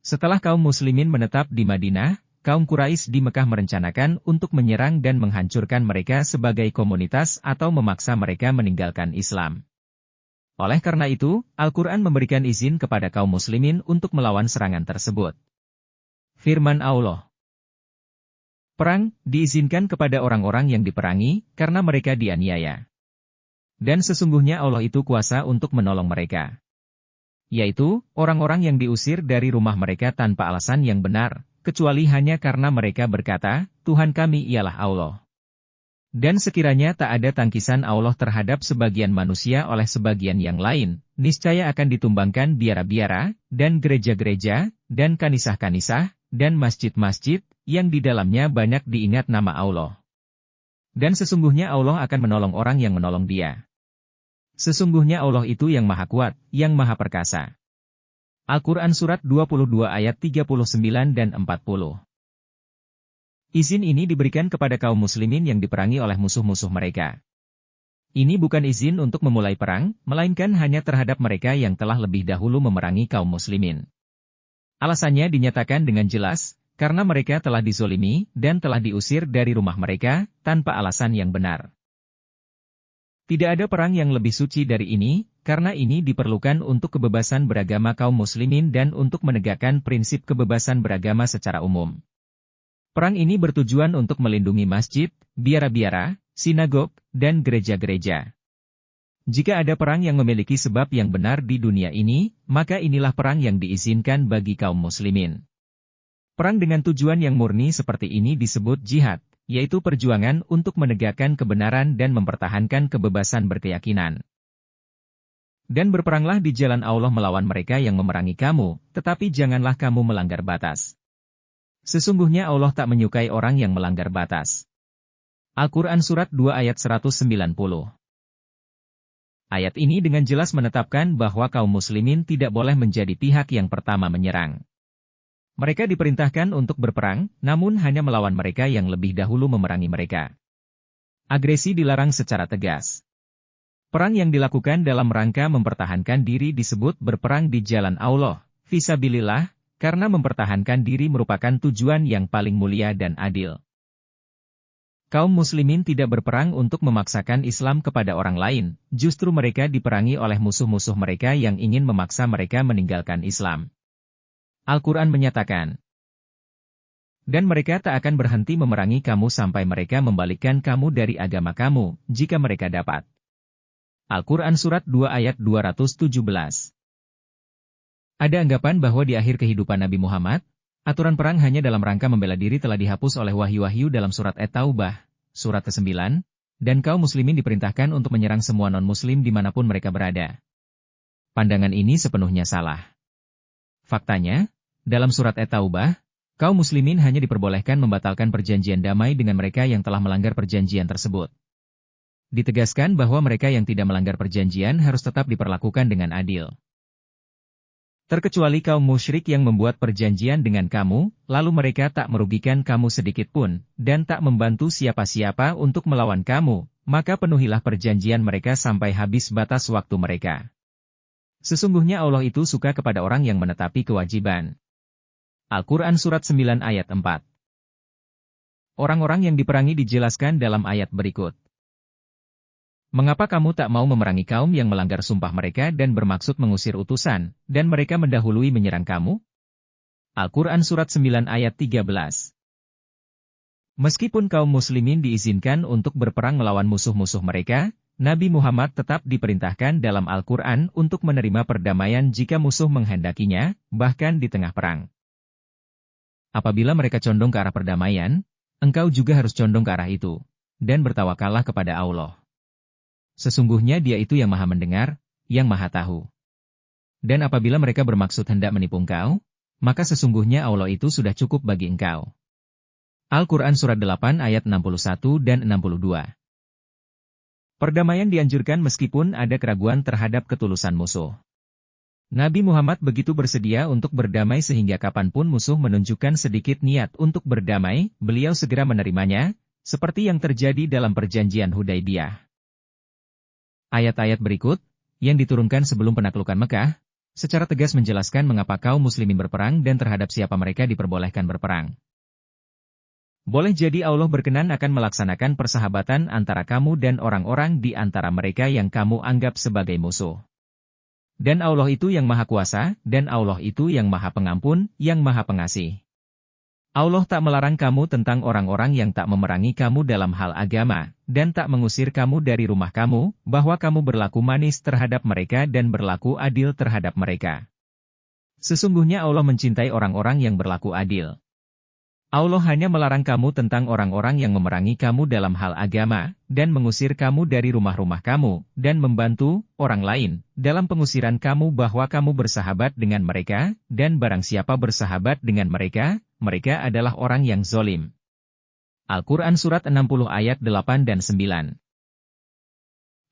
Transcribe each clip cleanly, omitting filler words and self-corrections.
Setelah kaum muslimin menetap di Madinah, kaum Quraisy di Mekah merencanakan untuk menyerang dan menghancurkan mereka sebagai komunitas atau memaksa mereka meninggalkan Islam. Oleh karena itu, Al-Quran memberikan izin kepada kaum muslimin untuk melawan serangan tersebut. Firman Allah. Perang diizinkan kepada orang-orang yang diperangi, karena mereka dianiaya. Dan sesungguhnya Allah itu kuasa untuk menolong mereka. Yaitu, orang-orang yang diusir dari rumah mereka tanpa alasan yang benar, kecuali hanya karena mereka berkata, Tuhan kami ialah Allah. Dan sekiranya tak ada tangkisan Allah terhadap sebagian manusia oleh sebagian yang lain, niscaya akan ditumbangkan biara-biara, dan gereja-gereja, dan kanisah-kanisah, dan masjid-masjid, yang di dalamnya banyak diingat nama Allah. Dan sesungguhnya Allah akan menolong orang yang menolong Dia. Sesungguhnya Allah itu yang maha kuat, yang maha perkasa. Al-Quran Surat 22 ayat 39 dan 40. Izin ini diberikan kepada kaum muslimin yang diperangi oleh musuh-musuh mereka. Ini bukan izin untuk memulai perang, melainkan hanya terhadap mereka yang telah lebih dahulu memerangi kaum muslimin. Alasannya dinyatakan dengan jelas, karena mereka telah dizolimi, dan telah diusir dari rumah mereka, tanpa alasan yang benar. Tidak ada perang yang lebih suci dari ini, karena ini diperlukan untuk kebebasan beragama kaum muslimin dan untuk menegakkan prinsip kebebasan beragama secara umum. Perang ini bertujuan untuk melindungi masjid, biara-biara, sinagog, dan gereja-gereja. Jika ada perang yang memiliki sebab yang benar di dunia ini, maka inilah perang yang diizinkan bagi kaum muslimin. Perang dengan tujuan yang murni seperti ini disebut jihad, yaitu perjuangan untuk menegakkan kebenaran dan mempertahankan kebebasan berkeyakinan. Dan berperanglah di jalan Allah melawan mereka yang memerangi kamu, tetapi janganlah kamu melanggar batas. Sesungguhnya Allah tak menyukai orang yang melanggar batas. Al-Quran Surat 2 ayat 190. Ayat ini dengan jelas menetapkan bahwa kaum muslimin tidak boleh menjadi pihak yang pertama menyerang. Mereka diperintahkan untuk berperang, namun hanya melawan mereka yang lebih dahulu memerangi mereka. Agresi dilarang secara tegas. Perang yang dilakukan dalam rangka mempertahankan diri disebut berperang di jalan Allah, fisabilillah, karena mempertahankan diri merupakan tujuan yang paling mulia dan adil. Kaum muslimin tidak berperang untuk memaksakan Islam kepada orang lain, justru mereka diperangi oleh musuh-musuh mereka yang ingin memaksa mereka meninggalkan Islam. Al-Quran menyatakan, dan mereka tak akan berhenti memerangi kamu sampai mereka membalikkan kamu dari agama kamu, jika mereka dapat. Al-Quran Surat 2 ayat 217. Ada anggapan bahwa di akhir kehidupan Nabi Muhammad, aturan perang hanya dalam rangka membela diri telah dihapus oleh wahyu-wahyu dalam surat At-Taubah, surat ke-9, dan kaum muslimin diperintahkan untuk menyerang semua non-muslim dimanapun mereka berada. Pandangan ini sepenuhnya salah. Faktanya, dalam surat At-Taubah, kaum muslimin hanya diperbolehkan membatalkan perjanjian damai dengan mereka yang telah melanggar perjanjian tersebut. Ditegaskan bahwa mereka yang tidak melanggar perjanjian harus tetap diperlakukan dengan adil. Terkecuali kaum musyrik yang membuat perjanjian dengan kamu, lalu mereka tak merugikan kamu sedikit pun, dan tak membantu siapa-siapa untuk melawan kamu, maka penuhilah perjanjian mereka sampai habis batas waktu mereka. Sesungguhnya Allah itu suka kepada orang yang menetapi kewajiban. Al-Quran Surat 9 ayat 4. Orang-orang yang diperangi dijelaskan dalam ayat berikut. Mengapa kamu tak mau memerangi kaum yang melanggar sumpah mereka dan bermaksud mengusir utusan, dan mereka mendahului menyerang kamu? Al-Quran Surat 9 ayat 13. Meskipun kaum muslimin diizinkan untuk berperang melawan musuh-musuh mereka, Nabi Muhammad tetap diperintahkan dalam Al-Quran untuk menerima perdamaian jika musuh menghendakinya, bahkan di tengah perang. Apabila mereka condong ke arah perdamaian, engkau juga harus condong ke arah itu, dan bertawakallah kepada Allah. Sesungguhnya Dia itu yang maha mendengar, yang maha tahu. Dan apabila mereka bermaksud hendak menipu engkau, maka sesungguhnya Allah itu sudah cukup bagi engkau. Al-Quran Surat 8 ayat 61 dan 62. Perdamaian dianjurkan meskipun ada keraguan terhadap ketulusan musuh. Nabi Muhammad begitu bersedia untuk berdamai sehingga kapanpun musuh menunjukkan sedikit niat untuk berdamai, beliau segera menerimanya, seperti yang terjadi dalam perjanjian Hudaibiyah. Ayat-ayat berikut, yang diturunkan sebelum penaklukan Mekah, secara tegas menjelaskan mengapa kaum muslimin berperang dan terhadap siapa mereka diperbolehkan berperang. Boleh jadi Allah berkenan akan melaksanakan persahabatan antara kamu dan orang-orang di antara mereka yang kamu anggap sebagai musuh. Dan Allah itu yang Maha Kuasa, dan Allah itu yang Maha Pengampun, yang Maha Pengasih. Allah tak melarang kamu tentang orang-orang yang tak memerangi kamu dalam hal agama, dan tak mengusir kamu dari rumah kamu, bahwa kamu berlaku manis terhadap mereka dan berlaku adil terhadap mereka. Sesungguhnya Allah mencintai orang-orang yang berlaku adil. Allah hanya melarang kamu tentang orang-orang yang memerangi kamu dalam hal agama, dan mengusir kamu dari rumah-rumah kamu, dan membantu orang lain dalam pengusiran kamu bahwa kamu bersahabat dengan mereka, dan barang siapa bersahabat dengan mereka, mereka adalah orang yang zolim. Al-Quran Surat 60 ayat 8 dan 9.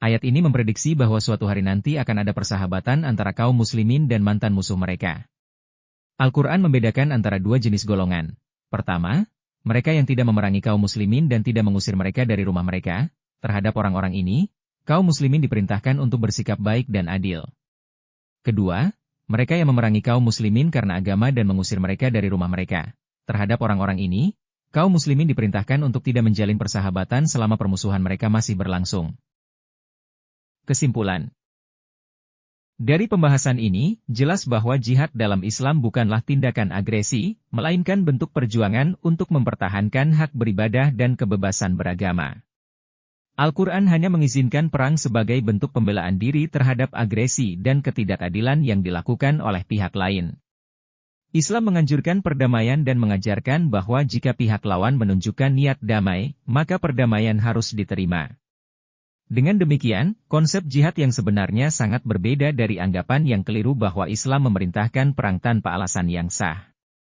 Ayat ini memprediksi bahwa suatu hari nanti akan ada persahabatan antara kaum muslimin dan mantan musuh mereka. Al-Quran membedakan antara dua jenis golongan. Pertama, mereka yang tidak memerangi kaum muslimin dan tidak mengusir mereka dari rumah mereka. Terhadap orang-orang ini, kaum muslimin diperintahkan untuk bersikap baik dan adil. Kedua, mereka yang memerangi kaum muslimin karena agama dan mengusir mereka dari rumah mereka. Terhadap orang-orang ini, kaum muslimin diperintahkan untuk tidak menjalin persahabatan selama permusuhan mereka masih berlangsung. Kesimpulan. Dari pembahasan ini, jelas bahwa jihad dalam Islam bukanlah tindakan agresi, melainkan bentuk perjuangan untuk mempertahankan hak beribadah dan kebebasan beragama. Al-Quran hanya mengizinkan perang sebagai bentuk pembelaan diri terhadap agresi dan ketidakadilan yang dilakukan oleh pihak lain. Islam menganjurkan perdamaian dan mengajarkan bahwa jika pihak lawan menunjukkan niat damai, maka perdamaian harus diterima. Dengan demikian, konsep jihad yang sebenarnya sangat berbeda dari anggapan yang keliru bahwa Islam memerintahkan perang tanpa alasan yang sah.